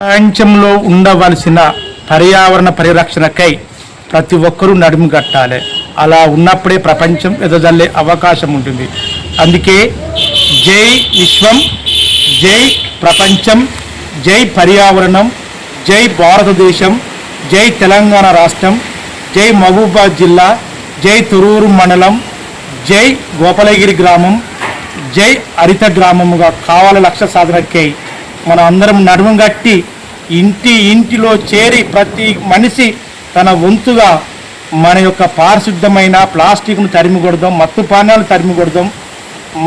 ప్రపంచంలో ఉండవలసిన పర్యావరణ పరిరక్షణకై ప్రతి ఒక్కరూ నడుము కట్టాలి. అలా ఉన్నప్పుడే ప్రపంచం ఎదజల్లే అవకాశం ఉంటుంది. అందుకే జై విశ్వం, జై ప్రపంచం, జై పర్యావరణం, జై భారతదేశం, జై తెలంగాణ రాష్ట్రం, జై మహబూబాబాద్ జిల్లా, జై తురూరు మండలం, జై గోపాలగిరి గ్రామం, జై హరిత గ్రామముగా కావాలి. లక్ష్య సాధనకై మనం అందరం నడుము గట్టి ఇంటిలో చేరి ప్రతి మనిషి తన వంతుగా మన యొక్క పారిశుద్ధమైన ప్లాస్టిక్ను తరిమి కొడదాం, మత్తు పానీయాలు తరిమి కొడదాం,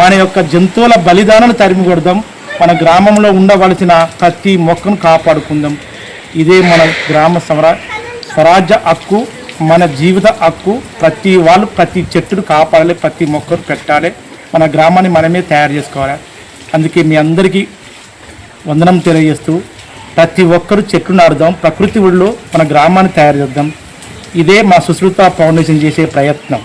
మన యొక్క జంతువుల బలిదానాలు తరిమి కొడదాం, మన గ్రామంలో ఉండవలసిన ప్రతి మొక్కను కాపాడుకుందాం. ఇదే మన గ్రామ స్వరాజ్య హక్కు, మన జీవిత హక్కు. ప్రతి వాళ్ళు ప్రతి చెట్టును కాపాడాలి, ప్రతి మొక్కను పెట్టాలి, మన గ్రామాన్ని మనమే తయారు చేసుకోవాలి. అందుకే మీ అందరికీ వందనం తెలియజేస్తూ ప్రతి ఒక్కరూ చెట్లు నాటుదాం, ప్రకృతి ఒడిలో మన గ్రామాన్ని తయారు చేద్దాం. ఇదే మా సుశ్రుత ఫౌండేషన్ చేసే ప్రయత్నం.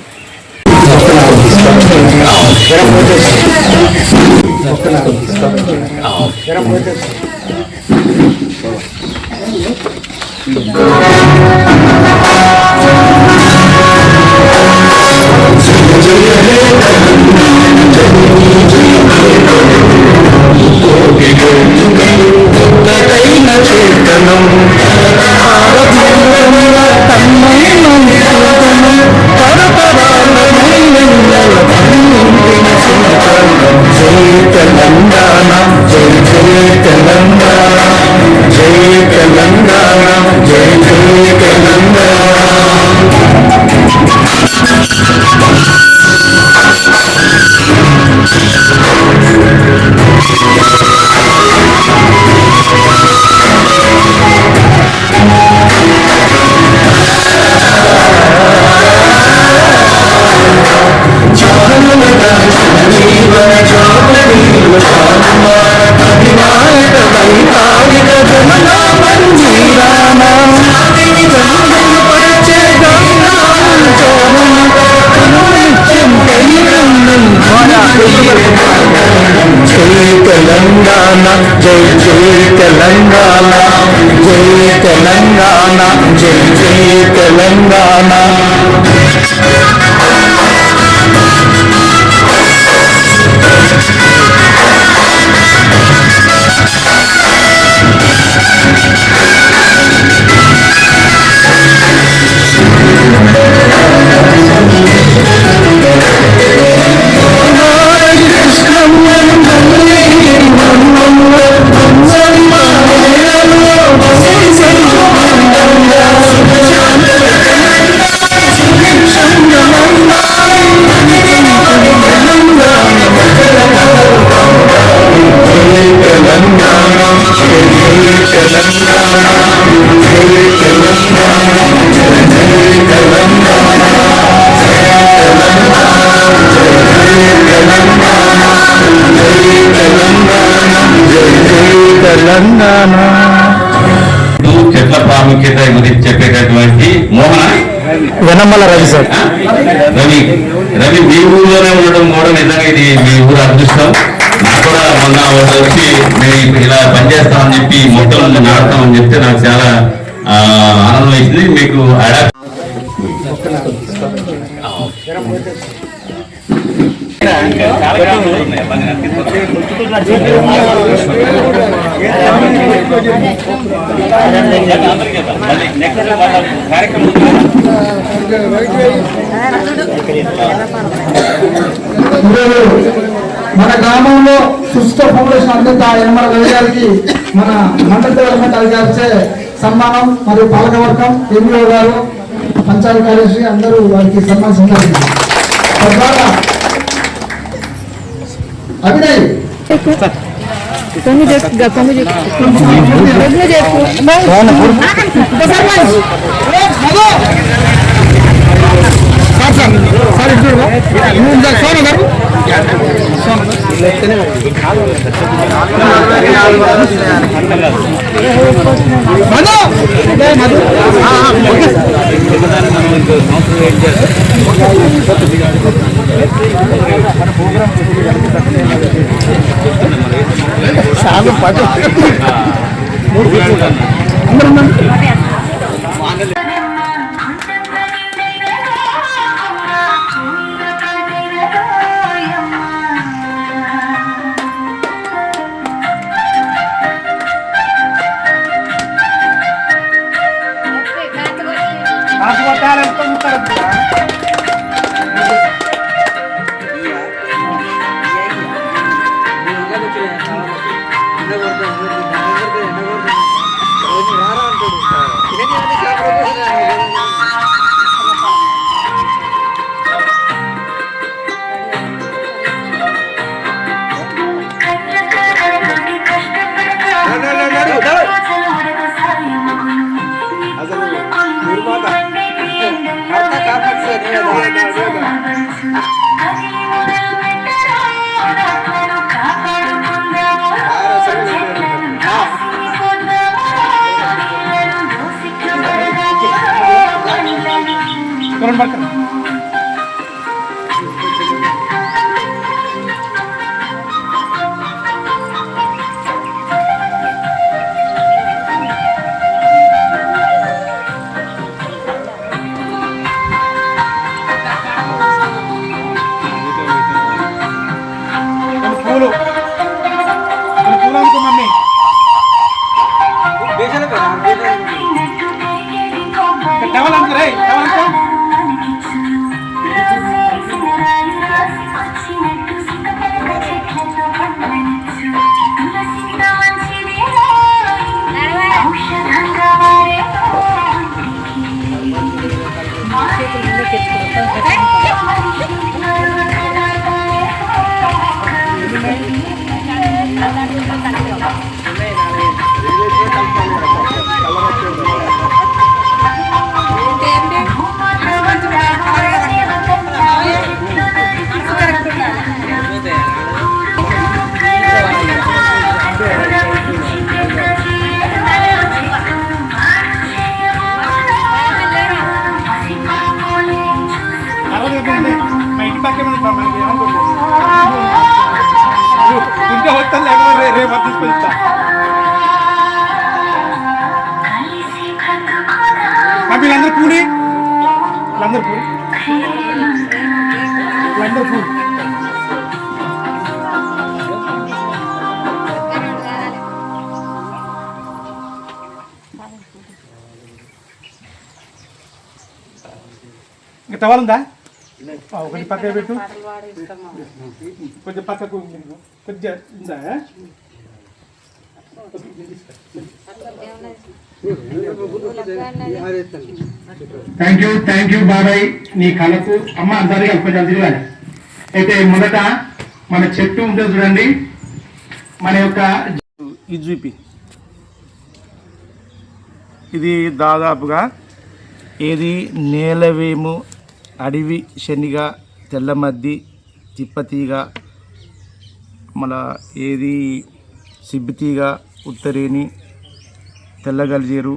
చెట్ల ప్రాముఖ్యత గురించి చెప్పేటటువంటి మోహన వెనమల రవి సార్. రవి మీ ఊరిలోనే ఉండడం కూడా నిజంగా ఇది మీ ఊరు అదృష్టం. నాకు కూడా మొన్న వచ్చి మేము ఇలా పనిచేస్తామని చెప్పి మొక్కలను నాటుతామని చెప్తే నాకు చాలా ఆనందం వేసింది. మీకు మన గ్రామంలో సుస్థ ఫౌండేషన్ అందిత యనమల రవి గారికి మన మండల డెవలప్మెంట్ అధికారిచే సన్మానం మరియు పాలకవర్గం, ఎంఈఓ గారు, పంచాయతీ కార్యదర్శి అందరూ వారికి సన్మానించారు. తద్వారా అభినయ్ అందరూ ఉండండి. వీళ్ళందరూ కూడి ఇంకా టవలుందా ఒకటి పక్క పెట్టు కొంచెం పక్కకు కొంచెం ఉందా థ్యాంక్ యూ బాబాయ్ నీ కళకు అమ్మ అందరికీ కొంచెం తిరగాలి. అయితే మొదట మన చెట్టు ఉంటుంది చూడండి, మన యొక్క ఇది చూపి, ఇది దాదాపుగా ఏది నేలవేము, అడవి శనిగ, తెల్లమద్ది, తిప్పతీగ, మళ్ళా ఏది సిబ్బితీగ, ఉత్తరేణి, తెల్లగలిజేరు,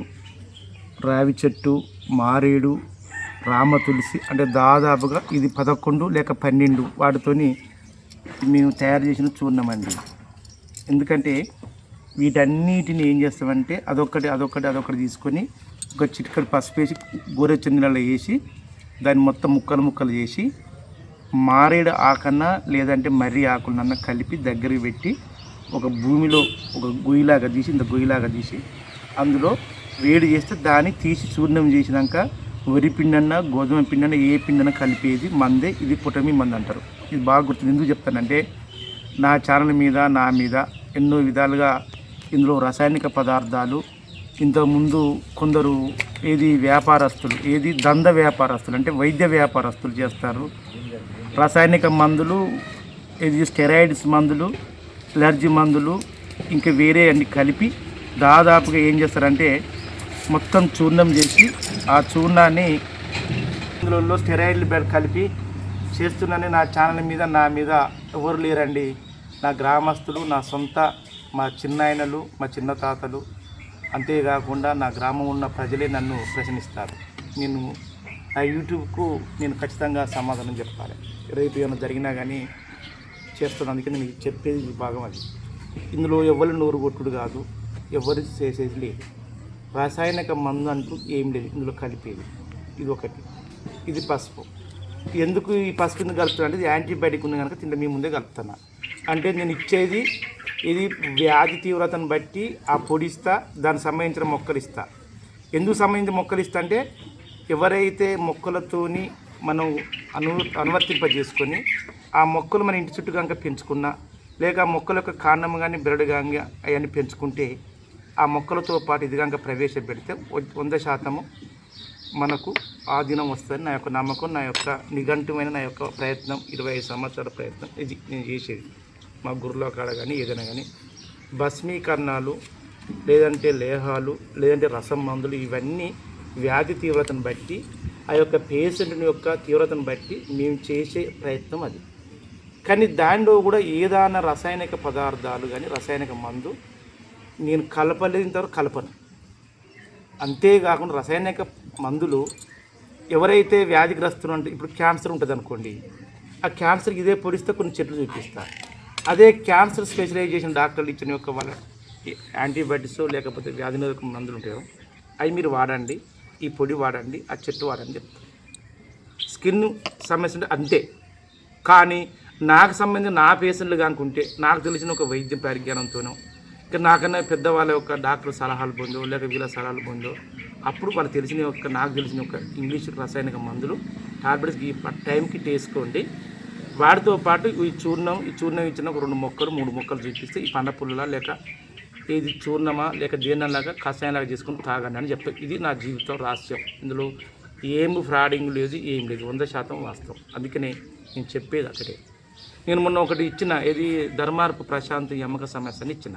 రావి చెట్టు, మారేడు, రామ తులసి, అంటే దాదాపుగా ఇది 11 లేక 12 వాటితోని మేము తయారు చేసిన చూర్ణమండి. ఎందుకంటే వీటన్నిటిని ఏం చేస్తామంటే అదొక్కటి తీసుకొని ఒక చిటికడి పసుపు వేసి గోరెచ్చందిలో వేసి దాన్ని మొత్తం ముక్కలు చేసి మారేడు ఆకన్నా లేదంటే మర్రి ఆకులన్నా కలిపి దగ్గరికి పెట్టి ఒక భూమిలో ఒక గొయ్యిలాగా తీసి ఇంత గొయ్యిలాగా తీసి అందులో వేడి చేస్తే దాన్ని తీసి చూర్ణం చేసినాక వరి పిండన్నా గోధుమ పిండన్నా ఏ పిండన్నా కలిపేది మందే. ఇది పుటమి మంది అంటారు. ఇది బాగా గుర్తుంది. ఎందుకు చెప్తానంటే నా ఛానల్ మీద నా మీద ఎన్నో విధాలుగా ఇందులో రసాయనిక పదార్థాలు ఇంతకుముందు కొందరు వ్యాపారస్తులు దంద వ్యాపారస్తులు అంటే వైద్య వ్యాపారస్తులు చేస్తారు. రసాయనిక మందులు, స్టెరాయిడ్స్ మందులు, ఎలర్జీ మందులు, ఇంకా వేరే అన్ని కలిపి దాదాపుగా ఏం చేస్తారంటే మొత్తం చూర్ణం చేసి ఆ చూర్ణాన్ని ఇందులో స్టెరాయిడ్లు కలిపి చేస్తున్నానని నా ఛానల్ మీద నా మీద ఎవరు లేరండి. నా గ్రామస్తులు, నా సొంత మా చిన్నాయనలు, మా చిన్న తాతలు, అంతేకాకుండా నా గ్రామం ఉన్న ప్రజలే నన్ను ప్రశ్నిస్తారు. నేను ఆ యూట్యూబ్కు నేను ఖచ్చితంగా సమాధానం చెప్పాలి. రేపు ఏమైనా జరిగినా కానీ చేస్తున్నాను. అందుకని నేను చెప్పేది భాగం అది. ఇందులో ఎవరు నోరు కొట్టుడు కాదు, ఎవరు చేసేది లేదు. రసాయనిక మందు అంటూ ఏం లేదు ఇందులో కలిపేది. ఇది ఒకటి. ఇది పసుపు. ఎందుకు ఈ పసుపు ఎందుకు కలుపుతున్నా అంటే ఇది యాంటీబయాటిక్ ఉంది కనుక తింటే మీ ముందే కలుపుతున్నా. అంటే నేను ఇచ్చేది ఇది వ్యాధి తీవ్రతను బట్టి ఆ పొడిస్తా, దానికి సంబంధించిన మొక్కలు ఇస్తా. ఎందుకు సంబంధించిన మొక్కలు ఇస్తా అంటే ఎవరైతే మొక్కలతోని మనం అనువర్తింపజేసుకొని ఆ మొక్కలు మన ఇంటి చుట్టూ కనుక పెంచుకున్నా, లేక ఆ మొక్కల యొక్క కాండం కానీ బెరడు కానీ అవన్నీ పెంచుకుంటే ఆ మొక్కలతో పాటు ఇది కనుక ప్రవేశపెడితే 100% మనకు ఆ దినం వస్తుందని నా యొక్క నమ్మకం, నా యొక్క నిఘంటుమైన నా యొక్క ప్రయత్నం. 25 సంవత్సరాల ప్రయత్నం ఇది నేను చేసేది. మా గురులో కాడ కానీ ఏదైనా కానీ భస్మీకరణాలు, లేదంటే లేహాలు, లేదంటే రసం మందులు, ఇవన్నీ వ్యాధి తీవ్రతను బట్టి ఆ యొక్క పేషెంట్ని యొక్క తీవ్రతను బట్టి మేము చేసే ప్రయత్నం అది. కానీ దానిలో కూడా ఏదైనా రసాయనిక పదార్థాలు కానీ రసాయనిక మందు నేను కలపలేంతవరకు కలపను. అంతేకాకుండా రసాయనిక మందులు ఎవరైతే వ్యాధిగ్రస్తులు అంటే ఇప్పుడు క్యాన్సర్ ఉంటుంది అనుకోండి, ఆ క్యాన్సర్కి ఇదే పొడిస్తే కొన్ని చెట్లు చూపిస్తారు. అదే క్యాన్సర్ స్పెషలైజేషన్ డాక్టర్లు ఇచ్చిన యొక్క వాళ్ళ యాంటీబయాటిక్స్ లేకపోతే వ్యాధి నిరోధక మందులు ఉంటాయో అవి మీరు వాడండి, ఈ పొడి వాడండి, ఆ చెట్టు వాడండి చెప్తారు. స్కిన్ సమస్య ఉంటే అంతే. కానీ నాకు సంబంధించిన నా పేషెంట్లు కానుకుంటే నాకు తెలిసిన ఒక వైద్య పరిజ్ఞానంతోనో, ఇంకా నాకన్నా పెద్దవాళ్ళ యొక్క డాక్టర్ సలహాలు పొందో లేక వీళ్ళ సలహాలు పొందో అప్పుడు వాళ్ళు తెలిసిన యొక్క నాకు తెలిసిన ఒక ఇంగ్లీష్ రసాయనిక మందులు టాబ్లెట్స్ ఈ టైంకి వేసుకోండి. వాటితో పాటు ఈ చూర్ణం ఇచ్చిన ఒక 2 మొక్కలు 3 మొక్కలు చూపిస్తే ఈ పండ పుల్లలా లేక ఇది చూర్ణమా లేక దేన్నలాగా కషాయంలాగా చేసుకుని తాగండి అని చెప్తాను. ఇది నా జీవితం రహస్యం. ఇందులో ఏమి ఫ్రాడింగ్ లేదు, ఏం లేదు, 100% వాస్తవం. అందుకనే నేను చెప్పేది అక్కడే. నేను మొన్న ఒకటి ఇచ్చిన, ఏది ధర్మార్పు ప్రశాంత్ యమ్మక సమస్యని ఇచ్చిన.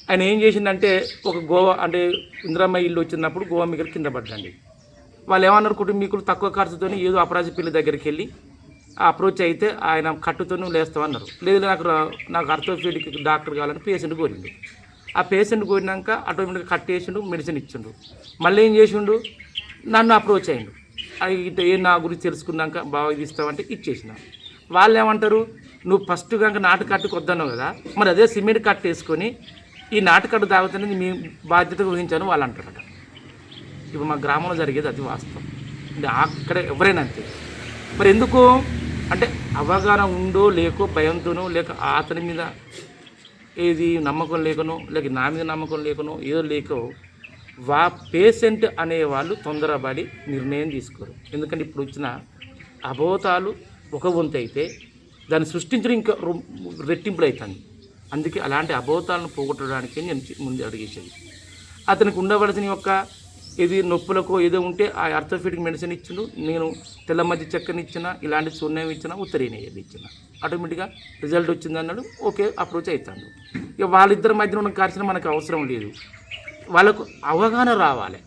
ఆయన ఏం చేసిందంటే ఒక గోవా అంటే ఇందిరమ్మ ఇల్లు వచ్చినప్పుడు గోవా మిగిలి కింద పడ్డండి. వాళ్ళు ఏమన్నారు, కుటుంబీకులు తక్కువ ఖర్చుతో ఏదో అపరాజి పిల్లి దగ్గరికి వెళ్ళి అప్రోచ్ అయితే ఆయన కట్టుతోనూ లేస్తామన్నారు. లేదు నాకు ఆర్థోపెడిక్ డాక్టర్ కావాలని పేషెంట్ కోరిండు. ఆ పేషెంట్ కోరినాక ఆటోమేటిక్గా కట్టేసిండు, మెడిసిన్ ఇచ్చిండు. మళ్ళీ ఏం చేసిండు, నన్ను అప్రోచ్ అయ్యిండు. ఇట్లా ఏం నా గురించి తెలుసుకున్నాక బాగా ఇది ఇస్తామంటే ఇచ్చేసిన. వాళ్ళు ఏమంటారు, నువ్వు ఫస్ట్ కనుక నాటు కట్టుకు వద్దన్నావు కదా, మరి అదే సిమెంట్ కట్టు వేసుకొని ఈ నాటుకట్టు తాగుతుంది మీ బాధ్యత గురించాను వాళ్ళు అంటారట. ఇప్పుడు మా గ్రామంలో జరిగేది అది వాస్తవం. అక్కడ ఎవరైనా అంతే. మరి ఎందుకు అంటే అవగాహన ఉందో లేకో భయంతోనో లేక అతని మీద ఏది నమ్మకం లేకనో లేక నా మీద నమ్మకం లేకనో ఏదో లేకో పేషెంట్ అనేవాళ్ళు తొందరపడి నిర్ణయం తీసుకోరు. ఎందుకంటే ఇప్పుడు వచ్చిన అబోతాలు ఒక వంతు అయితే దాన్ని సృష్టించడం ఇంకా రెట్టింపులు అవుతుంది. అందుకే అలాంటి అబోతాలను పోగొట్టడానికి నేను ముందు అడిగేసేది. అతనికి ఉండవలసిన యొక్క ఇది నొప్పులకు ఏదో ఉంటే ఆ ఆర్థోపెడిక్ మెడిసిన్ ఇచ్చిండు, నేను తెల్ల మధ్య చెక్కని ఇచ్చిన, ఇలాంటి చూర్ణం ఇచ్చిన, ఉత్తరీని ఇచ్చిన, ఆటోమేటిక్గా రిజల్ట్ వచ్చింది అన్నాడు. ఓకే అప్రోచ్ అవుతాడు. ఇక వాళ్ళిద్దరి మధ్యన ఉన్న ఖర్చున మనకు అవసరం లేదు, వాళ్ళకు అవగాహన రావాలి.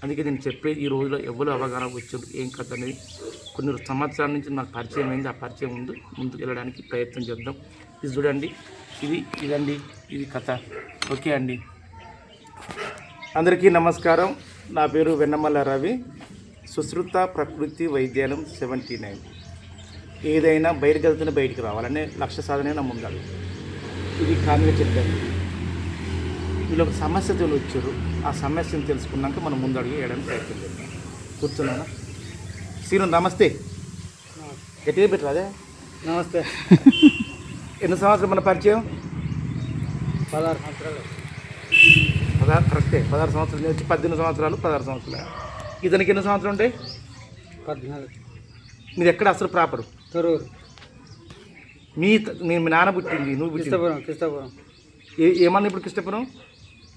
అందుకే నేను చెప్పేది ఈ రోజులో ఎవరు అవగాహన వచ్చారు ఏం కథ అనేది కొన్ని సంవత్సరాల నుంచి నాకు పరిచయం అయింది. ఆ పరిచయం ముందుకు వెళ్ళడానికి ప్రయత్నం చేద్దాం. ఇది చూడండి, ఇదండి ఇది కథ. ఓకే అండి, అందరికీ నమస్కారం. నా పేరు వెన్నమల్ల రవి, సుశ్రుత ప్రకృతి వైద్యాలయం 79. ఏదైనా బయటకు వెళ్తేనే బయటికి రావాలనే లక్ష్య సాధనే నా ముందాడు. ఇది కానుగా చెప్పాను. వీళ్ళు ఒక సమస్యతో వచ్చారు, ఆ సమస్యను తెలుసుకున్నాక మనం ముందడుగు వేయడానికి ప్రయత్నం చేద్దాం. కూర్చున్నానా సీను? నమస్తే. గట్టిగా పెట్టరు అదే నమస్తే. ఎన్ని సంవత్సరాలు మన పరిచయం? 16 సంవత్సరాలు. 16 కరెక్టే. 16 సంవత్సరాలు. నేను వచ్చి 18 సంవత్సరాలు, 16 సంవత్సరాలు. ఇతనికి ఎన్ని సంవత్సరాలు ఉంటాయి? 14. మీరు ఎక్కడ అసలు ప్రాపరు? తొరూరు. మీ నాన్న పుట్టింది, నువ్వు పుట్టింది కృష్ణాపురం. ఏమన్నా ఇప్పుడు కృష్ణపురం?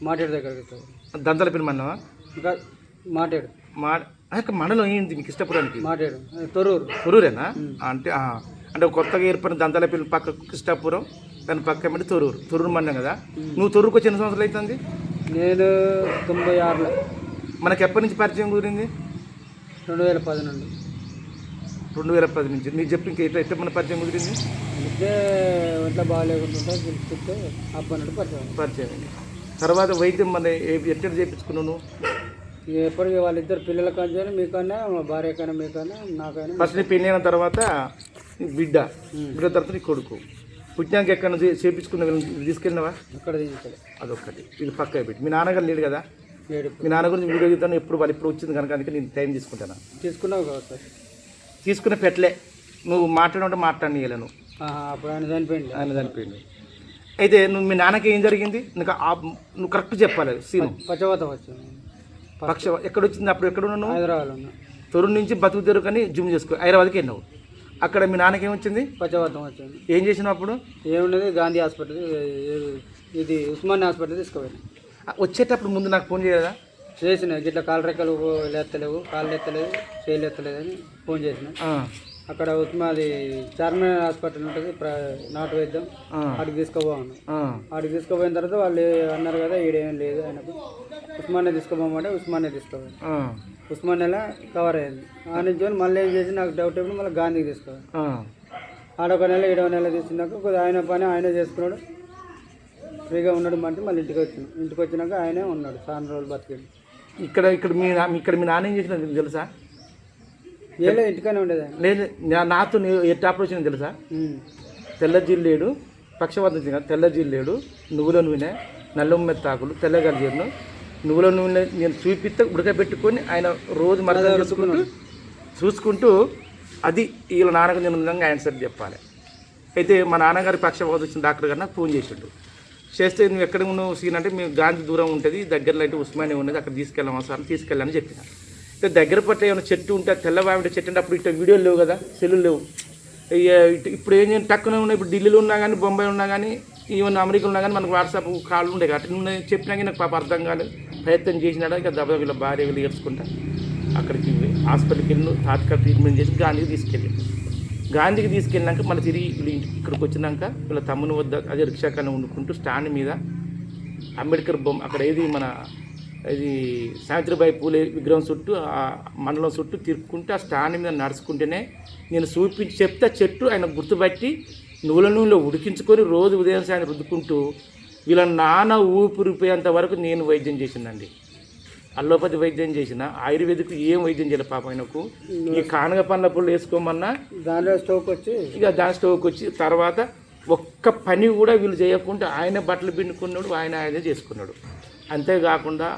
మాటేడు దగ్గర కృష్ణాపురం. దంతల పిల్ల మన్నావా? మాటేడు మండలం ఏంటి మీకు కృష్ణపురానికి? మాటేడు. తొరూరేనా? అంటే కొత్తగా ఏర్పడిన దంతల పిల్ల పక్క కృష్ణాపురం, దాని పక్క అంటే తొరూరు మండలం కదా. నువ్వు తొరూరుకు వచ్చి ఎన్ని సంవత్సరాలు అవుతుంది? నేను 96లో. మనకి ఎప్పటి నుంచి పరిచయం కుదిరింది? 2010 నుండి. 2010 నుంచి. నీకు చెప్పి ఇంకా ఎట్లా మన పరిచయం కుదిరింది? అయితే ఒంట్లో బాగాలేకుంటుంటే పిలుస్తుంటే అప్పటి నుండి పరిచయం అయింది. తర్వాత వైద్యం మన ఎక్కడ చేయించుకున్నాను? ఎప్పటికీ వాళ్ళిద్దరు పిల్లల కానీ మీకన్నా, మా భార్య కన్నా, మీకన్నా, నాకైనా. ఫస్ట్ నీ పెళ్ళి అయిన తర్వాత బిడ్డ తర్వాత నీ కొడుకు. పుట్టినాక ఎక్కడ చేపించుకున్న తీసుకెళ్ళినవా? అక్కడ తీసుకెళ్ళి అదొక్కటి. ఇది పక్క పెట్టి మీ నాన్నగారు లేడు కదా, లేడు. మీ నాన్న గురించి వీడియో చూద్దాను ఎప్పుడు వాళ్ళు ఇప్పుడు వచ్చింది కనుక అందుకే నేను టైం తీసుకుంటాను. తీసుకున్నావు కదా సార్? తీసుకునే పెట్టలే, నువ్వు మాట్లాడంటే మాట్లాడనీయలేను. అప్పుడు ఆయన చనిపోయింది. ఆయన చనిపోయింది. అయితే నువ్వు మీ నాన్నకి ఏం జరిగింది నువ్వు కరెక్ట్ చెప్పాలి. సీను పక్షవాతం వచ్చింది. ఎక్కడ వచ్చింది? అప్పుడు ఎక్కడ ఉన్నావు? హైదరాబాద్లో ఉన్నా. తొరుడు నుంచి బతుకు తెరు కానీ జూమ్ చేసుకో హైదరాబాద్కి వెళ్ళినావు. అక్కడ మీ నాన్నకి ఏమొచ్చింది? పక్షవాతం వచ్చింది. ఏం చేసినావు అప్పుడు? ఏమున్నది, గాంధీ హాస్పిటల్, ఇది ఉస్మానియా హాస్పిటల్ తీసుకుపోయాను. వచ్చేటప్పుడు ముందు నాకు ఫోన్ చేయలేదా? చేసిన ఇట్లా కాలు రెక్కలు లేత్తలేవు, కాళ్ళు ఎత్తలేదు, చేయలు ఎత్తలేదు అని ఫోన్ చేసిన. అక్కడ ఉస్మాది చార్మినార్ హాస్పిటల్ ఉంటుంది, నాటు వైద్యం, అక్కడికి తీసుకుపోయాను. అక్కడికి తీసుకుపోయిన తర్వాత వాళ్ళు అన్నారు కదా ఈడేం లేదు ఆయనకు, ఉస్మానియా తీసుకుపోమంటే ఉస్మానియా తీసుకుపోయాను. ఉస్మానియాలో కవర్ అయింది. ఆ నుంచి మళ్ళీ ఏం చేసి నాకు డౌట్ అయిపోయి మళ్ళీ గాంధీకి తీసుకోవాలి. ఆడొక నెల 7వ నెల తీసుకున్నాక కొద్దిగా ఆయన పని ఆయనే చేసుకున్నాడు, ఫ్రీగా ఉన్నాడు. అంటే మళ్ళీ ఇంటికి వచ్చినాక ఆయనే ఉన్నాడు, చాలా రోజులు బతికాడు. ఇక్కడ మీ నాన్న ఏం చేసిన తెలుసా? ఏదో ఇంటికానే ఉండేది. లేదు, నాతో ఎట్టి ఆపరేషన్ తెలుసా? తెల్ల జిల్లేడు, పక్షవాతం తెల్ల జిల్లేడు, నువ్వుల నూనె, నల్ల మెత్తాకులు, తెల్లగల జీర్ణం, నువ్వుల నూనె నేను చూపిస్తే ఉడకబెట్టుకొని ఆయన రోజు మరద చూసుకుంటూ అది వీళ్ళ నాన్నకు నేను విధంగా ఆన్సర్ చెప్పాలి. అయితే మా నాన్నగారి పక్షవాతం వచ్చిన డాక్టర్ గారు నాకు ఫోన్ చేసిండు. చేస్తే నువ్వు ఎక్కడ ఉన్నావు సీన్ అంటే మేము గాంధీ దూరం ఉంటుంది, దగ్గరలో అయితే ఉస్మానియా ఉన్నది, అక్కడ తీసుకెళ్ళాం అవసరం తీసుకెళ్ళాలని చెప్పిన. అయితే దగ్గర పట్ల ఏమైనా చెట్టు ఉంటే తెల్లవావిడ చెట్టు అంటే అప్పుడు ఇట్లా వీడియోలు లేవు కదా, సెల్లులు లేవు. ఇప్పుడు ఏం చేయండి టక్కునే ఉన్నాయి. ఇప్పుడు ఢిల్లీలో ఉన్నా కానీ, బొంబాయి ఉన్నా కానీ, ఈవెన్ అమెరికాలో ఉన్నా కానీ మనకు వాట్సాప్ కాళ్ళు ఉండే కాబట్టి నువ్వు చెప్పినా కానీ నాకు పాప అర్థం కాలేదు. ప్రయత్నం చేసినాడు. ఇక దెబ్బ వీళ్ళ భార్య వీళ్ళు ఏడ్చుకుంటా అక్కడికి హాస్పిటల్కి వెళ్ళి తాత్కాలిక ట్రీట్మెంట్ చేసి గాంధీకి తీసుకెళ్ళి గాంధీకి తీసుకెళ్ళినాక మళ్ళీ తిరిగి వీళ్ళు ఇక్కడికి వచ్చినాక వీళ్ళ తమ్ముని వద్ద అదే రిక్షాకన్నా వండుకుంటూ స్టాండ్ మీద అంబేద్కర్ బొమ్మ అక్కడ ఏది మన ఇది సావిత్రిబాయి పూలే విగ్రహం చుట్టూ ఆ మండలం చుట్టూ తిరుక్కుంటూ ఆ స్టాండ్ మీద నడుచుకుంటేనే నేను చూపించి చెప్తే చెట్టు ఆయన గుర్తుపట్టి నువ్వుల నూనెలో ఉడికించుకొని రోజు ఉదయం సాయంత్రం రుద్దుకుంటూ వీళ్ళ నాన్న ఊపిరిపోయేంత వరకు నేను వైద్యం చేసిందండి. అల్లోపతి వైద్యం చేసిన, ఆయుర్వేదిక్ ఏం వైద్యం చేయలేదు పాప ఆయనకు. ఈ కానగ పండ్ల పుల్లు వేసుకోమన్నా దానిలో స్టోక్ వచ్చి స్టోక్ వచ్చి తర్వాత ఒక్క పని కూడా వీళ్ళు చేయకుండా ఆయన బట్టలు పిండుకున్నాడు, ఆయనే చేసుకున్నాడు. అంతేకాకుండా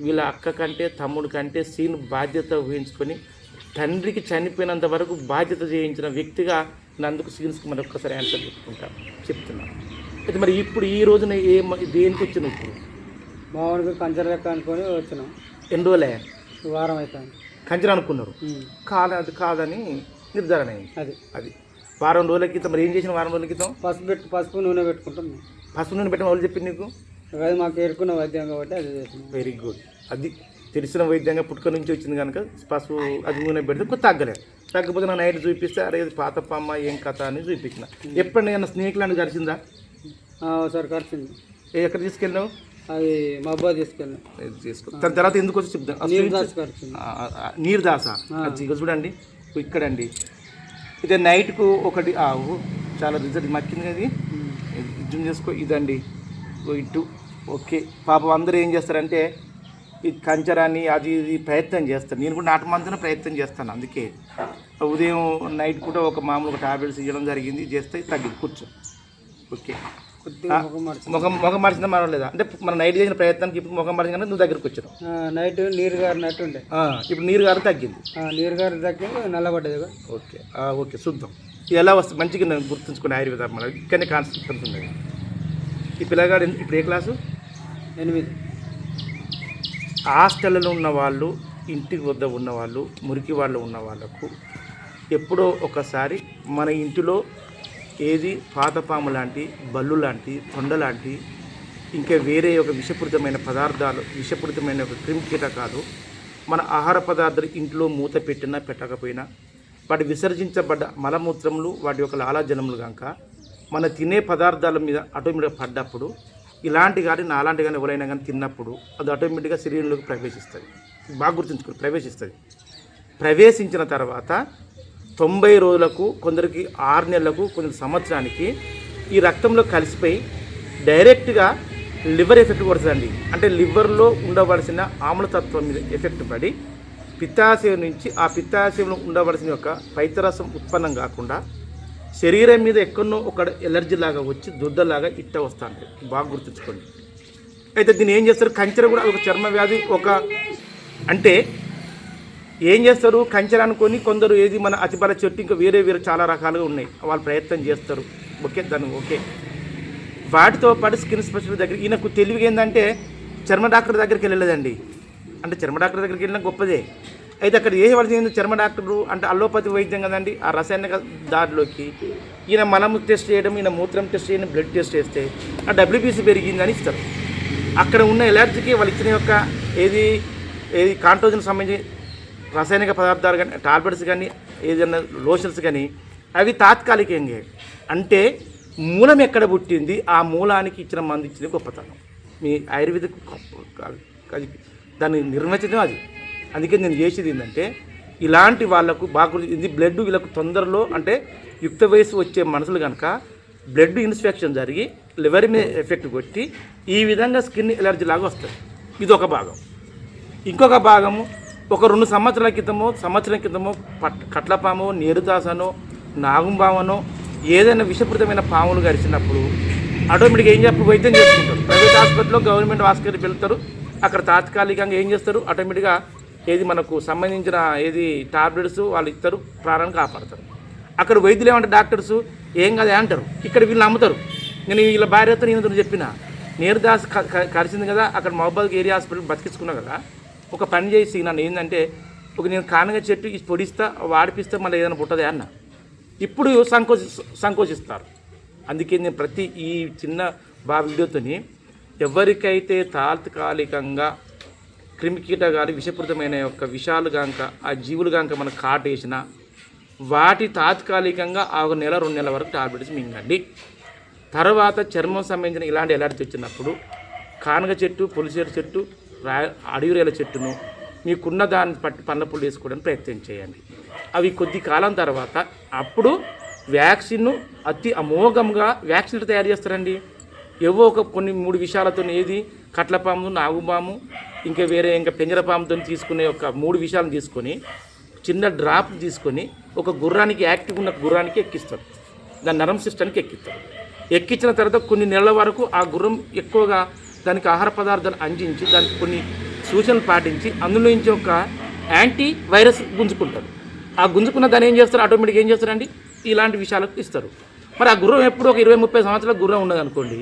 వీళ్ళ అక్క కంటే తమ్ముడు కంటే సీన్ బాధ్యత ఊహించుకొని తండ్రికి చనిపోయినంత వరకు బాధ్యత చేయించిన వ్యక్తిగా నందుకు సీన్స్కి మరి ఒక్కసారి ఆన్సర్ చెప్తున్నాను. అయితే మరి ఇప్పుడు ఈ రోజున దేనికి వచ్చిన ఇప్పుడు మామూలుగా కంచర్ లెక్క అనుకొని వచ్చినాం. ఎన్ని రోజులే? వారం అవుతాను. కంచర్ అనుకున్నారు, అది కాదని నిర్ధారణ అయింది. అది వారం రోజుల క్రితం మరి ఏం చేసిన? వారం రోజుల క్రితం పసుపు నూనె పెట్టుకుంటున్నాం. పసుపు నూనె పెట్టిన వాళ్ళు చెప్పింది నీకు? అది మాకు ఎరుకున్న వైద్యం కాబట్టి అది చేస్తున్నాం. Very good. అది తెలిసిన వైద్యంగా పుట్టుక నుంచి వచ్చింది కనుక పసుపు అది నూనె పెడితే కొత్త తగ్గకపోతే నా నైట్ చూపిస్తే అరే పాతప్పమ్మ ఏం కథ అని చూపించిన. ఎప్పుడైనా స్నేక్ లాంటి కలిసిందా? ఒకసారి కలిసింది. ఎక్కడ తీసుకెళ్ళినావు? అది మా అబ్బాయి తీసుకెళ్ళాం. దాని తర్వాత ఎందుకు వచ్చి చెప్తాను. నీరుదాస అది చూడండి ఇక్కడండి. ఇదే నైట్కు ఒకటి చాలా రిజల్ట్ మక్కింది అది జూమ్ చేసుకో. ఇదండి ఇటు ఓకే. పాపం అందరూ ఏం చేస్తారంటే ఈ కంచరాన్ని అది ఇది ప్రయత్నం చేస్తాను. నేను కూడా నాటమంతనే ప్రయత్నం చేస్తాను. అందుకే ఉదయం నైట్ కూడా ఒక మామూలు టాబ్లెట్స్ ఇవ్వడం జరిగింది, చేస్తే తగ్గింది. కూర్చో. ఓకే. ముఖం మార్చిందా మరవలేదా? అంటే మన నైట్ చేసిన ప్రయత్నానికి ఇప్పుడు ముఖం మార్చిన నువ్వు దగ్గరికి వచ్చావు. నైట్ నీరు గారినట్టు ఉండే, ఇప్పుడు నీరు గారు తగ్గింది. నీరు గారి తగ్గింది, నల్లబడ్డది. ఓకే ఓకే చూద్దాం ఎలా వస్తుంది. మంచిగా నేను గుర్తుంచుకుని ఆయుర్వేద మన ఇక్కడనే కాన్సెప్ట్ ఉంది. ఈ పిల్లగాడు ఇప్పుడు ఏ క్లాసు? 8. హాస్టల్లో ఉన్న వాళ్ళు, ఇంటికి వద్ద ఉన్నవాళ్ళు, మురికి వాళ్ళు ఉన్న వాళ్ళకు ఎప్పుడో ఒకసారి మన ఇంటిలో ఏది పాతపాము లాంటి, బల్లు లాంటి, తొండ లాంటి ఇంకా వేరే ఒక విషపూరితమైన పదార్థాలు, విషపూరితమైన ఒక క్రిమికీటకాలు మన ఆహార పదార్థాలు ఇంట్లో మూత పెట్టినా పెట్టకపోయినా వాటి విసర్జించబడ్డ మలమూత్రములు వాటి యొక్క లాలాజలములు కనుక మన తినే పదార్థాల మీద ఆటోమేటిక్గా పడ్డప్పుడు ఇలాంటి కానీ నాలాంటి కానీ ఎవరైనా కానీ తిన్నప్పుడు అది ఆటోమేటిక్గా శరీరంలోకి ప్రవేశిస్తుంది. బాగా గుర్తుంచుకోండి, ప్రవేశిస్తుంది. ప్రవేశించిన తర్వాత 90 రోజులకు, కొందరికి 6 నెలలకు, కొందరు సంవత్సరానికి ఈ రక్తంలో కలిసిపోయి డైరెక్ట్గా లివర్ ఎఫెక్ట్ పడుతుందండి. అంటే లివర్లో ఉండవలసిన ఆమ్లతత్వం మీద ఎఫెక్ట్ పడి పిత్తాశయం నుంచి ఆ పిత్తాశయంలో ఉండవలసిన యొక్క పైత్యరసం ఉత్పన్నం కాకుండా శరీరం మీద ఎక్కడో ఒక ఎలర్జీ లాగా వచ్చి దుద్దలాగా ఇట్ట వస్తుంది, బాగా గుర్తుంచుకోండి. అయితే దీన్ని ఏం చేస్తారు, కంచెర కూడా ఒక చర్మ వ్యాధి అంటే ఏం చేస్తారు, కంచెర అనుకొని కొందరు ఏది మన అతిబల చెట్టు ఇంకా వేరే చాలా రకాలుగా ఉన్నాయి, వాళ్ళు ప్రయత్నం చేస్తారు. ఓకే, దాన్ని ఓకే. వాటితో పాటు స్కిన్ స్పెషలిస్ట్ దగ్గర ఈయనకు తెలివిగా ఏంటంటే చర్మ డాక్టర్ దగ్గరికి వెళ్ళలేదండి. అంటే చర్మ డాక్టర్ దగ్గరికి వెళ్ళినా గొప్పదే. అయితే అక్కడ చేసేవాల్సింది చర్మ డాక్టరు అంటే అల్లోపతి వైద్యం కదండి. ఆ రసాయనిక దారిలోకి ఈయన మలము టెస్ట్ చేయడం, ఈయన మూత్రం టెస్ట్ చేయడం, బ్లడ్ టెస్ట్ చేస్తే ఆ WBC పెరిగిందని ఇస్తారు. అక్కడ ఉన్న ఎలర్జీకి వాళ్ళు ఇచ్చిన యొక్క ఏది కాంట్రోజన్ సంబంధించి రసాయనిక పదార్థాలు కానీ టాబ్లెట్స్ కానీ ఏదైనా లోషన్స్ కానీ అవి తాత్కాలికంగా, అంటే మూలం ఎక్కడ పుట్టింది ఆ మూలానికి ఇచ్చిన మందు ఇచ్చిన గొప్పతనం. మీ ఆయుర్వేదిక్ అది దాన్ని నిర్వచించడం అది. అందుకే నేను చేసేది ఏంటంటే ఇలాంటి వాళ్ళకు బాగా ఇది బ్లడ్ వీళ్ళకు తొందరలో అంటే యుక్త వయసు వచ్చే మనుషులు కనుక బ్లడ్ ఇన్ఫెక్షన్ జరిగి లివర్ మీద ఎఫెక్ట్ కొట్టి ఈ విధంగా స్కిన్ ఎలర్జీ లాగా వస్తుంది. ఇది ఒక భాగం. ఇంకొక భాగము ఒక 2 సంవత్సరాల క్రితమో కట్లపామో, నేరుదాసనో, నాగుంబామనో ఏదైనా విషపూరితమైన పాములు గరిచినప్పుడు ఆటోమేటిక్గా ఏం చెప్పి వైద్యం చేసుకుంటారు. ప్రైవేట్ హాస్పిటల్లో గవర్నమెంట్ హాస్పిటల్కి వెళ్తారు. అక్కడ తాత్కాలికంగా ఏం చేస్తారు, ఆటోమేటిక్గా ఏది మనకు సంబంధించిన ఏది టాబ్లెట్స్ వాళ్ళు ఇస్తారు, ప్రాణాన్ని కాపాడతారు. అక్కడ వైద్యులు ఏమంటారు, డాక్టర్స్ ఏం కాదు అంటారు. ఇక్కడ వీళ్ళు నమ్ముతారు. నేను వీళ్ళ భార్యతో నేను చెప్పిన నేరుదాస్ కలిసింది కదా, అక్కడ మహబాద్ ఏరియా హాస్పిటల్ బతికించుకున్నా కదా, ఒక పని చేసి నన్ను ఏంటంటే నేను కానగ చెట్టు పొడిస్తా వాడిపిస్తే మళ్ళీ ఏదైనా పుట్టదే అన్న. ఇప్పుడు సంకోచిస్తారు. అందుకే నేను ప్రతి ఈ చిన్న వీడియోతోని ఎవరికైతే తాత్కాలికంగా క్రిమికీటకాలు విషపూరితమైన యొక్క విషాలు గాంక ఆ జీవులు గాంక మనకు కాటేసిన వాటి తాత్కాలికంగా 1 నెల 2 నెలల వరకు టాబ్లెట్స్ మింగండి. తర్వాత చర్మం సంబంధించిన ఇలాంటి ఎలర్జీ వచ్చినప్పుడు కానగ చెట్టు, పులిసేరు చెట్టు, అడవిరేల చెట్టును మీకున్న దాన్ని పట్టి పండ్ల పుల్లు వేసుకోవడానికి ప్రయత్నం చేయండి. అవి కొద్ది కాలం తర్వాత అప్పుడు వ్యాక్సిన్ అతి అమోఘంగా వ్యాక్సిన్ తయారు చేస్తారండి. ఏవో కొన్ని 3 విషయాలతో ఏది కట్లపాము, నాగుపాము, ఇంకా పెంజరపాముతో తీసుకునే ఒక 3 విషయాలను తీసుకొని చిన్న డ్రాప్ తీసుకొని ఒక గుర్రానికి యాక్టివ్ ఉన్న గుర్రానికి ఎక్కిస్తారు. దాని నరం సిస్టానికి ఎక్కిస్తారు. ఎక్కించిన తర్వాత కొన్ని నెలల వరకు ఆ గుర్రం ఎక్కువగా దానికి ఆహార పదార్థాలు అందించి దానికి కొన్ని సూచనలు పాటించి అందులో నుంచి ఒక యాంటీ వైరస్ గుంజుకుంటారు. ఆ గుంజుకున్న దాన్ని ఏం చేస్తారు, ఆటోమేటిక్గా ఏం చేస్తారండి ఇలాంటి విషయాలకు ఇస్తారు. మరి ఆ గుర్రం ఎప్పుడు ఒక 20-30 సంవత్సరాల గుర్రం ఉండదు అనుకోండి.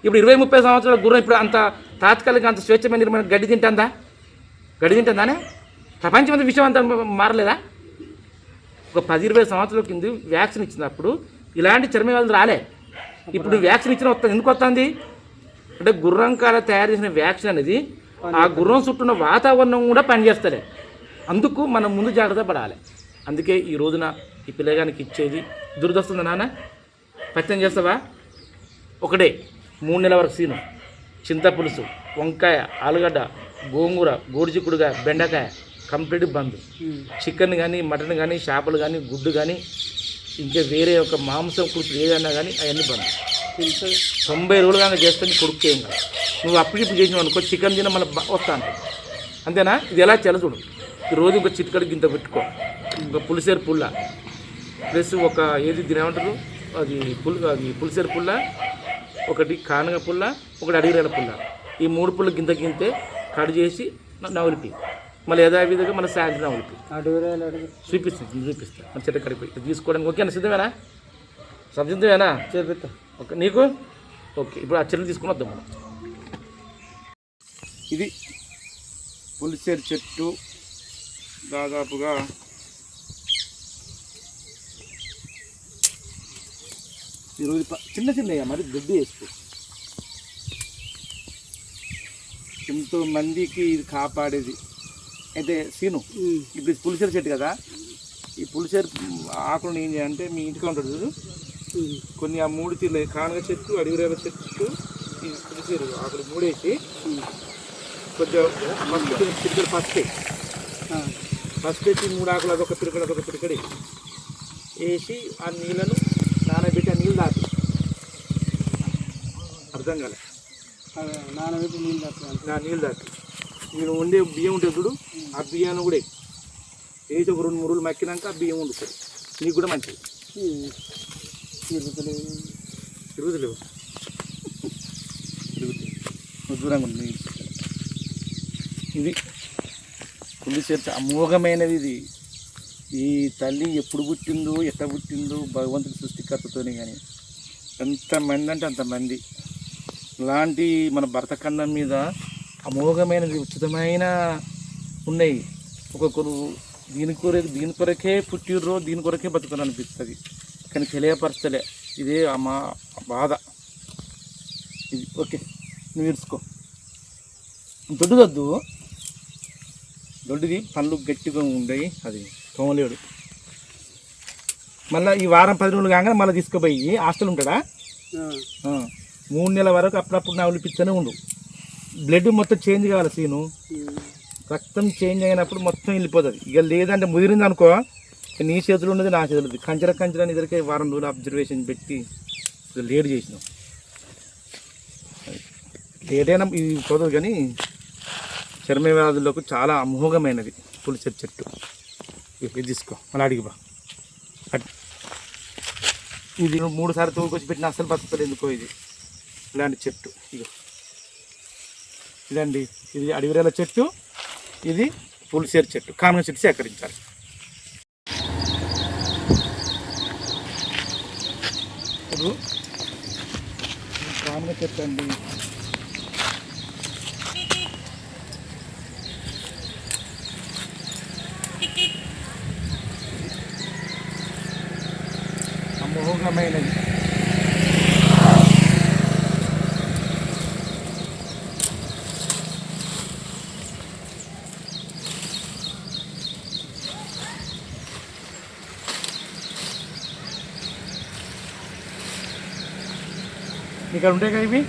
ఇప్పుడు 20-30 సంవత్సరాల గుర్రం ఇప్పుడు అంత తాత్కాలిక అంత స్వేచ్ఛమైన గడ్డి తింటుందానే? ప్రపంచం అంతా విషయం అంతా మారలేదా? ఒక 10-20 సంవత్సరాల కింద వ్యాక్సిన్ ఇచ్చినప్పుడు ఇలాంటి చర్మ వ్యాధులు రాలే. ఇప్పుడు వ్యాక్సిన్ ఇచ్చిన వస్తుంది. ఎందుకు వస్తుంది అంటే గుర్రం కాల తయారు చేసిన వ్యాక్సిన్ అనేది ఆ గుర్రం చుట్టూన్న వాతావరణం కూడా పనిచేస్తలే. అందుకు మనం ముందు జాగ్రత్త పడాలి. అందుకే ఈ రోజున ఈ పిల్లగానికి ఇచ్చేది దురదొస్తుంది. నాన్న పచ్చని చేస్తావా? ఒకటే 3 నెలల వరకు సీను, చింతపులుసు, వంకాయ, ఆలుగడ్డ, గోంగూర, గోడిచిక్కుడుగా, బెండకాయ కంప్లీట్ బంద్. చికెన్ కానీ, మటన్ కానీ, చేపలు కానీ, గుడ్డు కానీ, ఇంకా వేరే ఒక మాంసం కుర్చీ ఏదన్నా కానీ అవన్నీ బంద్. 90 రోజులు కానీ చేస్తే నీ కొడుకు ఏం కాదు. నువ్వు అప్పటికిప్పుడు చేసినావు అనుకో చికెన్ తిన మళ్ళీ వస్తా అంటే అంతేనా? ఇది ఎలా చేయాలో చూడు. ఈరోజు ఒక చిట్కడి గింత పెట్టుకో, ఒక పులిసేరు పుల్ల ప్లస్ ఒక ఏది తినేమంటారు అది పులిసేరు పుల్ల, ఒకటి కానగ పుల్ల, ఒకటి అడిగిరేల పుల్ల. ఈ 3 పుల్ల గింత గింతే కట్ చేసి నవలిపి మళ్ళీ యథావిధిగా మళ్ళీ సాయంత్రం నవలిపి చూపిస్తా మన చెట్టు కడిపి తీసుకోవడానికి. ఓకేనా? సిద్ధమేనా? సంసిద్ధమేనా? చేపిస్తా. ఓకే నీకు? ఓకే. ఇప్పుడు ఆ చెట్లు తీసుకుని వద్దాం మనం. ఇది పులిసేరు చెట్టు దాదాపుగా ఈరోజు చిన్నయ్యా మరి గడ్డి వేసుకో. ఎంతో మందికి ఇది కాపాడేది. అయితే సీను ఇప్పుడు పులిసేరు చెట్టు కదా, ఈ పులిసేరు ఆకులను ఏం చేయాలంటే మీ ఇంటికి ఉంటుంది చూడు, కొన్ని ఆ 3 తీర్లు కానగ చెట్టు, అడిగిరేల చెట్టు, ఈ పులిసేరు ఆకులు 3 వేసి కొంచెం ఫస్ట్ వేసి 3 ఆకులు అదొక పిరికడి వేసి ఆ నీళ్ళను నానబెట్టి ఆ నీళ్ళు దాటి అర్థం కాలే నానబెట్టి నీళ్ళు దాటి నేను వండే బియ్యం ఉంటుంది చూడు, ఆ బియ్యాన్ని కూడా వేసి ఒక 2-3 రోజులు మక్కినాక ఆ బియ్యం వండుతుంది. నీకు కూడా మంచిది. తిరుగుతలేవు దూరంగా ఉంది. ఇది పులి చర్చ అమోఘమైనది. ఇది ఈ తల్లి ఎప్పుడు పుట్టిందో ఎట్లా పుట్టిందో భగవంతుడి సృష్టికర్తతోనే. కానీ ఎంతమంది అంటే అంతమంది ఇలాంటి మన భరతఖండం మీద అమోఘమైనది ఉచితమైన ఉన్నాయి. ఒక్కొక్కరు దీని కొరకే పుట్టిర్రో దీని కొరకే బతుకుని అనిపిస్తుంది, కానీ తెలియపరచలే. ఇదే మా బాధ. ఇది ఓకే, నువ్వు ఇడుచుకో. దొడ్డుదొద్దు, దొడ్డుది పళ్ళు గట్టిగా ఉండయి, అది తోమలేడు. మళ్ళీ ఈ వారం 10 రోజులు కాగానే మళ్ళీ తీసుకుపోయి హాస్టల్ ఉంటాడా 3 నెలల వరకు అప్పుడప్పుడు నా ఉలిపిస్తూనే ఉండు. బ్లడ్ మొత్తం చేంజ్ కావాలి సీను, రక్తం చేంజ్ అయినప్పుడు మొత్తం వెళ్ళిపోతుంది. ఇక లేదంటే ముదిరింది అనుకో, నీ చేతులు ఉన్నది నా చేతులు. కంచెలని ఇద్దరికే వారం రోజులు అబ్జర్వేషన్ పెట్టి లేట్ చేసినాం. లేట్ అయినా ఇది కుదరదు, కానీ చర్మ వ్యాధులకు చాలా అమోఘమైనది పులిసెట్ చెట్టు. ఇది తీసుకో, మళ్ళీ అడిగిపా. ఇది 3 సార్లు తోకొచ్చి పెట్టిన అసలు బతుకుతుంది ఎందుకో. ఇది ఇలాంటి చెట్టు ఇదండి. ఇది అడవిరేల చెట్టు, ఇది పులిసేరు చెట్టు. కామన్ చెట్టు సేకరించాలి. కామన్ చెట్టు అండి. అమోఘమైనది. ఇక్కడ ఉంటాయి కదా ఇవి.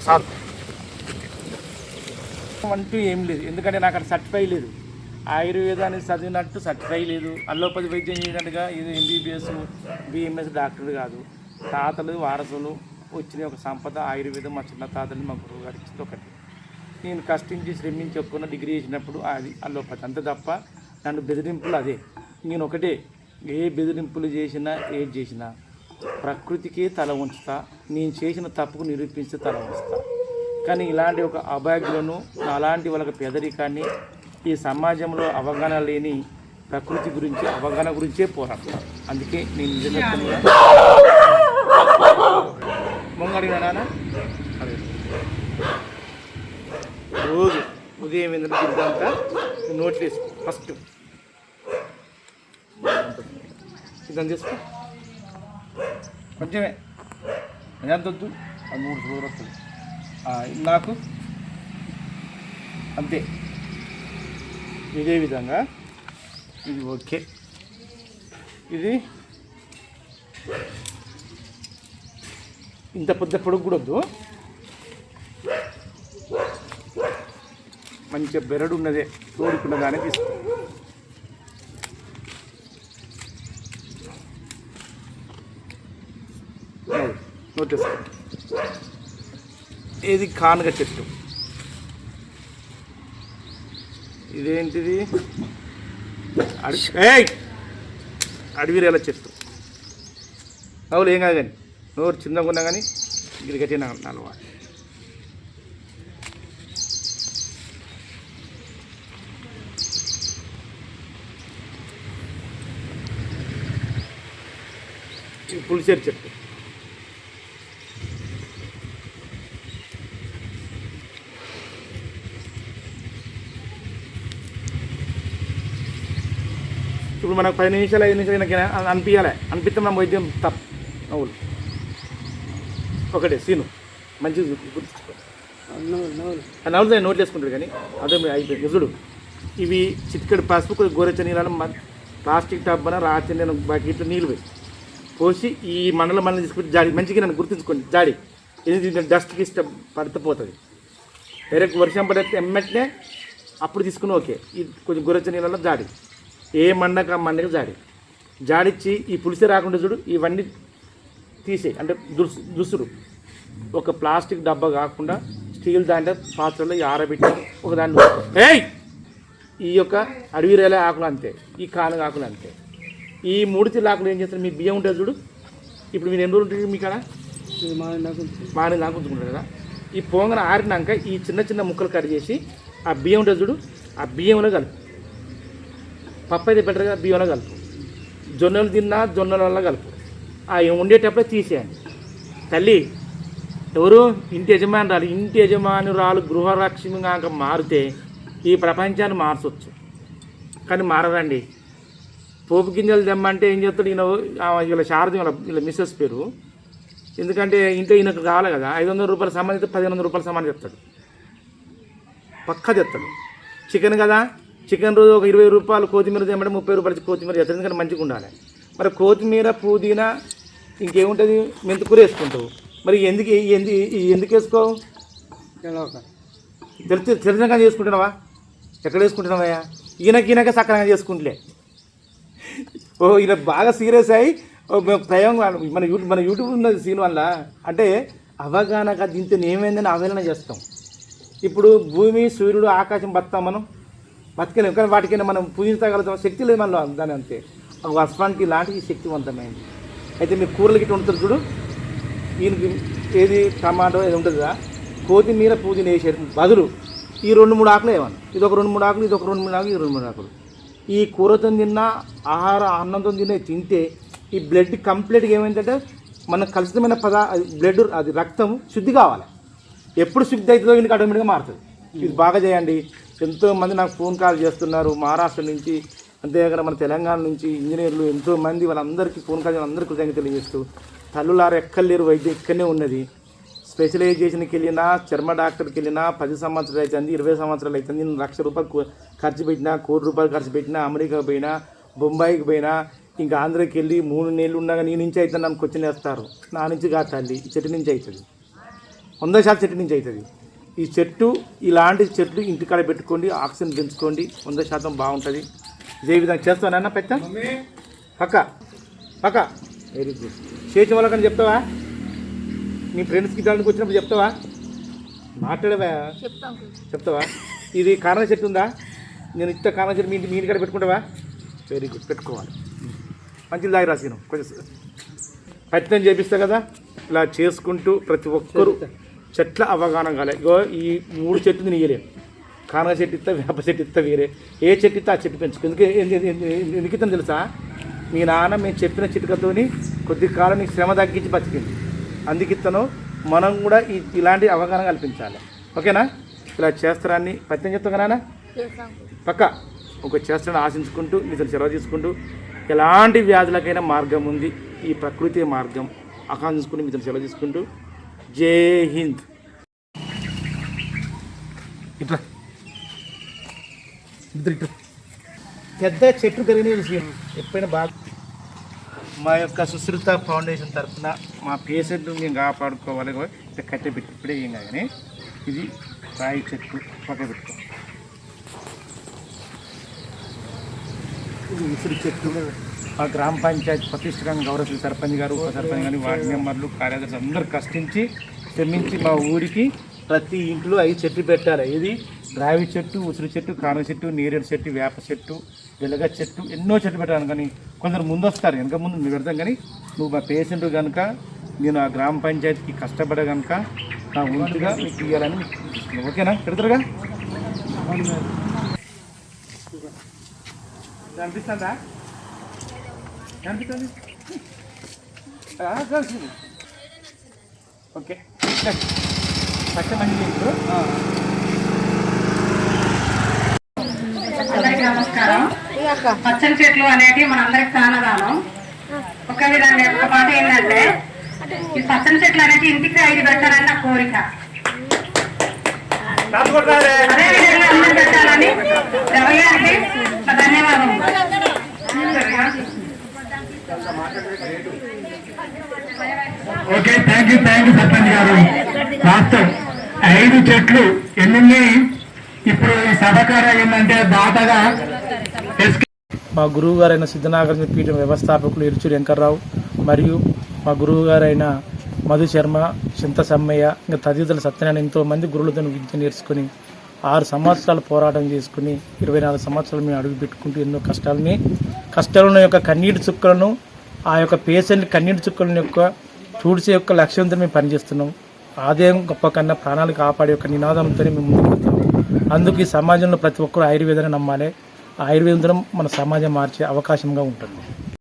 సార్ అంటూ ఏం లేదు, ఎందుకంటే నాకు అక్కడ సర్టిఫై లేదు. ఆయుర్వేదాన్ని చదివినట్టు సర్టిఫై లేదు. అల్లోపతి వైద్యం చేయనట్టుగా ఇది MBBS BMS డాక్టర్ కాదు. తాతలు వారసులు వచ్చిన ఒక సంపద ఆయుర్వేదం. మా చిన్న తాతలు మా గురువు గారు ఇచ్చింది ఒకటి. నేను కష్టించి శ్రమించి ఒప్పుకున్న డిగ్రీ చేసినప్పుడు అది అల్లోపతి, అంతే తప్ప నన్ను బెదిరింపులు అదే. నేను ఒకటే, ఏ బెదిరింపులు చేసినా ఏది చేసినా ప్రకృతికి తల ఉంచుతా, నేను చేసిన తప్పుకు నిరూపించి తల ఉంచుతా. కానీ ఇలాంటి ఒక అభాగ్యులను, అలాంటి వాళ్ళకి పేదరికాన్ని, ఈ సమాజంలో అవగాహన లేని ప్రకృతి గురించి అవగాహన గురించే పోరాడతాను. అందుకే నేను నిజంగా మొంగడిగా నాన్న రోజు ఉదయం ఎందుకు ఇద్దంతా నోట్లు వేసుకో. ఫస్ట్ ఇదని చేసుకో, కొంచెమే ఎంత వద్దు, అది 3 రోజులు వస్తుంది నాకు అంతే. ఇదే విధంగా ఇది ఓకే. ఇది ఇంత పెద్ద పొడుగు కూడా వద్దు, మంచిగా బెరడు ఉన్నదే తోడుకున్నదానే తీసుకో. నోటీస్ ఇది కానుగ చెట్టు. ఇదేంటిది అడవిరేల చెట్టు. నవ్వులు ఏం కాదు, కానీ నోరు చిన్నగా ఉన్నా కానీ ఇది గట్టిన నలవా. ఇది పులిసేరు చెట్టు. ఇప్పుడు మనకు 10 నిమిషాలు 5 నిమిషాలు అనిపించాలి. అనిపిస్తే మనం వైద్యం తప్ప. నవ్వులు ఒకటే సీను మంచిగా గుర్తించుకో. నవ్వులు నోట్లు వేసుకుంటారు, కానీ అదే అయిపోయింది. చూడు, ఇవి చిటికెడు పసుపు, కొద్దిగా గోరెచ్చ నీళ్ళలో ప్లాస్టిక్ టబ్బన రాచి బకెట్లో నీళ్ళు పోసి ఈ మండలం తీసుకుంటే జాడి మంచిగా నన్ను గుర్తుంచుకోండి. జాడి ఇది డస్ట్కి ఇష్టం పడిపోతుంది. డైరెక్ట్ వర్షం పడితే ఎమ్మెట్నే అప్పుడు తీసుకుని ఓకే. ఇది కొంచెం గోరెచ్చ నీళ్ళలో జాడి, ఏ మండక మండకి జాడిచ్చి ఈ పులిసే రాకుండా చూడు, ఇవన్నీ తీసే అంటే దుసురు ఒక ప్లాస్టిక్ డబ్బా కాకుండా స్టీల్ దాంట్లో పాత్రలో ఆరబెట్టి ఒక దాన్ని ఈ యొక్క అడవిరేల ఆకులు అంతే, ఈ కానుగ ఆకులు అంతే. ఈ 3 తీర్ల ఆకులు ఏం చేస్తారు, మీ బియ్యం ఉంటుంది చూడు. ఇప్పుడు మీరు ఎన్ని రోజులు ఉంటుంది మీ కాడ మాడి నాకు ఉంచుకుంటారు కదా. ఈ పొంగన ఆరినాక ఈ చిన్న చిన్న ముక్కలు కట్ చేసి ఆ బియ్యం ఉంటుంది చూడు, ఆ బియ్యంలో కలుపు. పప్పు అయితే బెటర్ కదా, బియ్యంలో కలుపు. జొన్నలు తిన్నా జొన్నల వల్ల కలుపు. ఆ ఉండేటప్పుడే తీసేయండి. తల్లి ఎవరు ఇంటి యజమానురాలు, ఇంటి యజమానురాలు గృహలక్ష్మిగా మారితే ఈ ప్రపంచాన్ని మార్చవచ్చు. కానీ మారదండి. పోపు గింజలు తెమ్మంటే ఏం చేస్తాడు ఈయన, వీళ్ళ శారద వీళ్ళ మిస్సెస్ పేరు. ఎందుకంటే ఇంట్లో ఈయనకు కావాలి కదా, 500 రూపాయల సామాన్ అయితే 1500 రూపాయల సామాన్ తెస్తాడు, పక్కా తెస్తాడు. చికెన్ కదా, చికెన్ రోజు ఒక 20 రూపాయలు కొత్తిమీర తెమ్మంటే 30 రూపాయలు కొత్తిమీర తెస్తాడు. ఎందుకంటే మంచిగా ఉండాలి. మరి కొత్తిమీర పుదీనా ఇంకేముంటుంది, మెంతికూర వేసుకుంటావు. మరి ఎందుకు వేసుకోవు? తెలిసినాక చేసుకుంటున్నావా? ఎక్కడ వేసుకుంటున్నావయ్యా? ఈయనక సక్కనంగా చేసుకుంటలే. ఓ ఈయన బాగా సీరియస్ అయ్యి ప్రయోగం మన యూట్యూబ్ ఉన్న సీన్ వల్ల అంటే అవగాహనగా దీంతో ఏమైందని అవహేళన చేస్తాం. ఇప్పుడు భూమి, సూర్యుడు, ఆకాశం బతాం, మనం బతకలేము. కానీ వాటికైనా మనం పూజించగలుగుతాం, శక్తి లేదు మనలో. దాని అంతే అస్వానికి లాంటి శక్తివంతమైంది. అయితే మీరు కూరలు గిట్ట ఉంటుంది చూడు, ఈయనకి ఏది టమాటో ఏది ఉంటుంది కదా, కొత్తిమీర పుదీనా వేసేది బదులు ఈ 2-3 ఆకులు వేయాలి. ఇది ఒక 2-3 ఆకులు, ఇది ఒక 2-3 ఆకులు, ఇది 2-3 ఆకులు. ఈ కూరతో తిన్నా అన్నంతో తింటే ఈ బ్లడ్ కంప్లీట్గా ఏమైందంటే మనకు కలుషితమైన బ్లడ్ అది రక్తం శుద్ధి కావాలి. ఎప్పుడు శుద్ధి అవుతుందో ఇంటికి ఆటోమేటిక్గా మారుతుంది. ఇది బాగా చేయండి. ఎంతోమంది నాకు ఫోన్ కాల్ చేస్తున్నారు మహారాష్ట్ర నుంచి, అంతేకాకుండా మన తెలంగాణ నుంచి ఇంజనీర్లు ఎంతోమంది, వాళ్ళందరికీ ఫోన్ కాల్ అందరికీ కృతజ్ఞతలు తెలియజేస్తూ, తల్లులారు ఎక్కడ లేరు, వైద్యం ఇక్కడనే ఉన్నది. స్పెషలైజేషన్కి వెళ్ళినా, చర్మ డాక్టర్కి వెళ్ళినా 10 సంవత్సరాలు అవుతుంది, 20 సంవత్సరాలు అవుతుంది. నేను 1,00,000 రూపాయలు ఖర్చు పెట్టినా, 1 కోటి రూపాయలు ఖర్చు పెట్టినా, అమెరికాకి పోయినా, బొంబాయికి పోయినా, ఇంకా ఆంధ్రాకి వెళ్ళి 3 నెలలు ఉండగా నీ నుంచి అవుతుంది నన్ను క్వశ్చన్ వేస్తారు. నా నుంచి కాదు తల్లి, ఈ చెట్టు నుంచి అవుతుంది, 100% చెట్టు నుంచి అవుతుంది. ఈ చెట్టు, ఇలాంటి చెట్లు ఇంటికాడ పెట్టుకోండి, ఆక్సిజన్ పెంచుకోండి, 100% బాగుంటుంది. ఇదే విధంగా చేస్తానన్నా పెద్ద పక్క వెరీ గుడ్. చేసిన వాళ్ళకని చెప్తావా? నీ ఫ్రెండ్స్కి దానికి వచ్చినప్పుడు చెప్తావా? మాట్లాడవా? చెప్తావా? ఇది కారణం చెట్టు ఉందా? నేను ఇచ్చే కారణం చెట్టు మీ ఇంటికాడ పెట్టుకుంటావా? వెరీ గుడ్, పెట్టుకోవాలి. మంచిది దాగి రాసిను కొంచెం ప్రయత్నం చేపిస్తా కదా. ఇలా చేసుకుంటూ ప్రతి ఒక్కరూ చెట్ల అవగాహన కాలే. ఇగో ఈ 3 చెట్లు నీయలేము. కానగ చెట్టు ఇస్తా, వేప చెట్టు ఇస్తా, వేరే ఏ చెట్టు ఇస్తా ఆ చెట్టు పెంచుకో. ఎందుకు ఇస్తాను తెలుసా? మీ నాన్న మేము చెప్పిన చిటికతోని కొద్ది కాలం నీకు శ్రమ తగ్గించి బతికింది. అందుకిస్తాను. మనం కూడా ఇలాంటి అవగాహన కల్పించాలి. ఓకేనా? ఇలా చేస్తారని ప్రయత్నం చెప్తాం కదా పక్క ఒక చేస్తారని ఆశించుకుంటూ మీతో సెలవు తీసుకుంటూ, ఎలాంటి వ్యాధులకైనా మార్గం ఉంది, ఈ ప్రకృతి మార్గం ఆకాంక్షించుకుంటూ మీతో సెలవు తీసుకుంటూ, జై హింద్. ఇట్లా ఇట్లా పెద్ద చెట్టు పెరిగిన ఎప్పుడైనా బాగా మా యొక్క సుశ్రుత ఫౌండేషన్ తరఫున మా పేషెంట్ను మేము కాపాడుకోవాలి. ఇట్లా కట్టె పెట్టి ఇప్పుడే ఏం కానీ ఇది రాయి చెట్టు పక్క పెట్టుకో. ఇది ఉసిరి చెట్టు. మా గ్రామ పంచాయతీ ప్రతిష్టంగా గౌరవ సర్పంచ్ గారు, ఉప సర్పంచ్ గారు, వార్డు మెంబర్లు, కార్యదర్శి అందరూ కష్టించి శ్రమించి మా ఊరికి ప్రతి ఇంట్లో 5 చెట్లు పెట్టాలి. ఇది రావి చెట్టు, ఉసిరి చెట్టు, కానుగ చెట్టు, నేరేడు చెట్టు, వేప చెట్టు, వెలగ చెట్టు, ఎన్నో చెట్లు పెట్టాను. కానీ కొందరు ముందు వస్తారు, వెనక ముందు నువ్వు పెడతాం. కానీ నువ్వు మా పేషెంట్ కనుక నేను ఆ గ్రామ పంచాయతీకి కష్టపడే కనుక నా ముందుగా మీకు ఇవ్వాలని మీకు ఓకేనా? పెడతారుగా? అనిపిస్తుందా? అనిపిస్తుంది. ఓకే ఫస్ట్ మంచి అందరికీ నమస్కారం. పచ్చని చెట్లు అనేవి మనందరికి ప్రాణదానం. ఒక విధంగా ఒక మాట ఏంటంటే, ఈ పచ్చని చెట్లు అనేది ఇంటికి 5 పెట్టాలని నా కోరిక. అదేవిధంగా అందరూ పెట్టాలని రవి గారికి ధన్యవాదం. ఓకే, థ్యాంక్ యూ సర్పంచ్ గారు. వాస్తవం 5 చెట్లు ఎన్ని ఇప్పుడు సభకారం ఏంటంటే దాతగా మా గురువు గారైన సిద్ధనాగార్జున పీఠం వ్యవస్థాపకులు ఇరుచూరి వెంకర్రావు మరియు మా గురువు గారైన మధు శర్మ, చింత సమ్మయ్య, ఇంకా తదితరుల సత్యనారాయణ ఎంతోమంది గురువులతో విద్య నేర్చుకొని 6 సంవత్సరాలు పోరాటం చేసుకుని 24 సంవత్సరాలు మేము అడుగు పెట్టుకుంటూ ఎన్నో కష్టాలను యొక్క కన్నీటి చుక్కలను ఆ యొక్క పేషెంట్ కన్నీటి చుక్కలను యొక్క చూడ్చే యొక్క లక్ష్యంతో మేము పనిచేస్తున్నాం. ఆదాయం గొప్ప కన్నా ప్రాణాలు కాపాడే యొక్క నినాదంతో మేము ముందుకు వెళ్తున్నాం. అందుకు ఈ సమాజంలో ప్రతి ఒక్కరు ఆయుర్వేదాన్ని నమ్మాలి. ఆయుర్వేదం మన సమాజం మార్చే అవకాశంగా ఉంటుంది.